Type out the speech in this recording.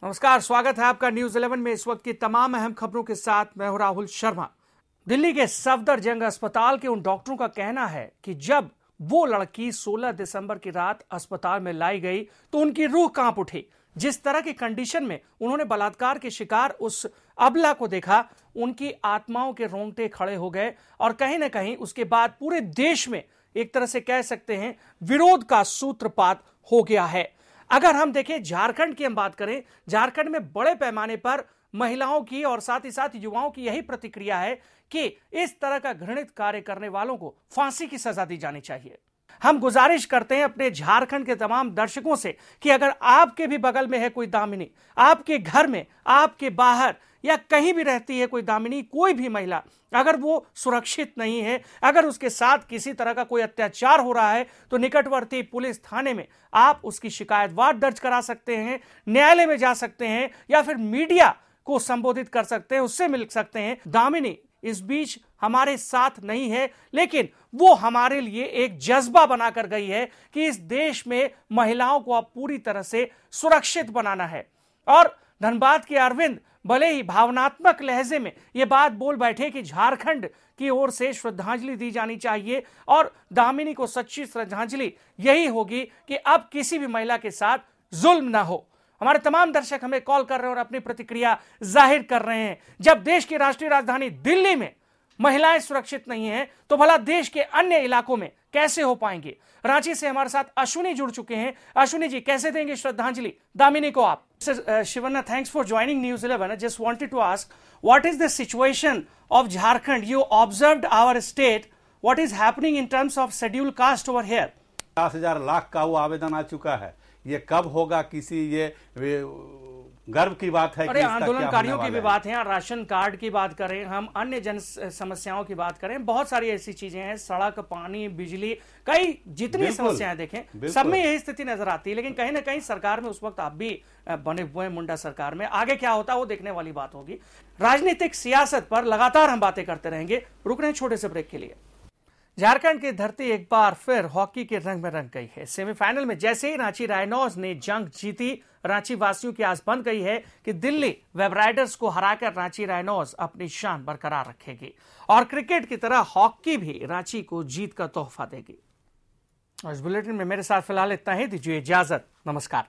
नमस्कार, स्वागत है आपका न्यूज 11 में। इस वक्त की तमाम अहम खबरों के साथ मैं हूं राहुल शर्मा। दिल्ली के सफदरजंग अस्पताल के उन डॉक्टरों का कहना है कि जब वो लड़की 16 दिसंबर की रात अस्पताल में लाई गई तो उनकी रूह कांप उठी। जिस तरह की कंडीशन में उन्होंने बलात्कार के शिकार उस अबला को देखा, उनकी आत्माओं के रोंगटे खड़े हो गए और कहीं ना कहीं उसके बाद पूरे देश में एक तरह से कह सकते हैं विरोध का सूत्रपात हो गया है। अगर हम देखें झारखंड की हम बात करें, झारखंड में बड़े पैमाने पर महिलाओं की और साथ ही साथ युवाओं की यही प्रतिक्रिया है कि इस तरह का घृणित कार्य करने वालों को फांसी की सजा दी जानी चाहिए। हम गुजारिश करते हैं अपने झारखंड के तमाम दर्शकों से कि अगर आपके भी बगल में है कोई दामिनी, आपके घर में, आपके बाहर या कहीं भी रहती है कोई दामिनी, कोई भी महिला, अगर वो सुरक्षित नहीं है, अगर उसके साथ किसी तरह का कोई अत्याचार हो रहा है, तो निकटवर्ती पुलिस थाने में आप उसकी शिकायत वाद दर्ज करा सकते हैं, न्यायालय में जा सकते हैं या फिर मीडिया को संबोधित कर सकते हैं, उससे मिल सकते हैं। दामिनी इस बीच हमारे साथ नहीं है, लेकिन वो हमारे लिए एक जज्बा बनाकर गई है कि इस देश में महिलाओं को अब पूरी तरह से सुरक्षित बनाना है। और धनबाद के अरविंद भले ही भावनात्मक लहजे में यह बात बोल बैठे कि झारखंड की ओर से श्रद्धांजलि दी जानी चाहिए और दामिनी को सच्ची श्रद्धांजलि यही होगी कि अब किसी भी महिला के साथ जुल्म ना हो। हमारे तमाम दर्शक हमें कॉल कर रहे हैं और अपनी प्रतिक्रिया जाहिर कर रहे हैं। जब देश की राष्ट्रीय राजधानी दिल्ली में महिलाएं सुरक्षित नहीं हैं, तो भला देश के अन्य इलाकों में कैसे हो पाएंगे। रांची से हमारे साथ अश्विनी जुड़ चुके हैं। अश्विनी जी, कैसे देंगे श्रद्धांजलि दामिनी को आप? Shivanna, thanks for joining news 11. I just wanted to ask, what is the situation of Jharkhand? You observed our state. What is happening in terms of scheduled caste over here? 50,000 lakh का वो आवेदन आ चुका है। ये कब होगा, किसी ये गर्व की बात है। अरे आंदोलनकारियों की भी बात है, राशन कार्ड की बात करें, हम अन्य जन समस्याओं की बात करें, बहुत सारी ऐसी चीजें हैं, सड़क, पानी, बिजली, कई जितनी समस्याएं देखें सब में यही स्थिति नजर आती है। लेकिन कहीं ना कहीं सरकार में उस वक्त आप भी बने हुए हैं, मुंडा सरकार में। आगे क्या होता है वो देखने वाली बात होगी। राजनीतिक सियासत पर लगातार हम बातें करते रहेंगे। रुक रहे हैं छोटे से ब्रेक के लिए। झारखंड की धरती एक बार फिर हॉकी के रंग में रंग गई है। सेमीफाइनल में जैसे ही रांची राइनोज ने जंग जीती, रांची वासियों की आस बन गई है कि दिल्ली वेब राइडर्स को हराकर रांची राइनोज अपनी शान बरकरार रखेगी और क्रिकेट की तरह हॉकी भी रांची को जीत का तोहफा देगी। इस बुलेटिन में मेरे साथ फिलहाल इतना ही। दीजिए इजाजत, नमस्कार।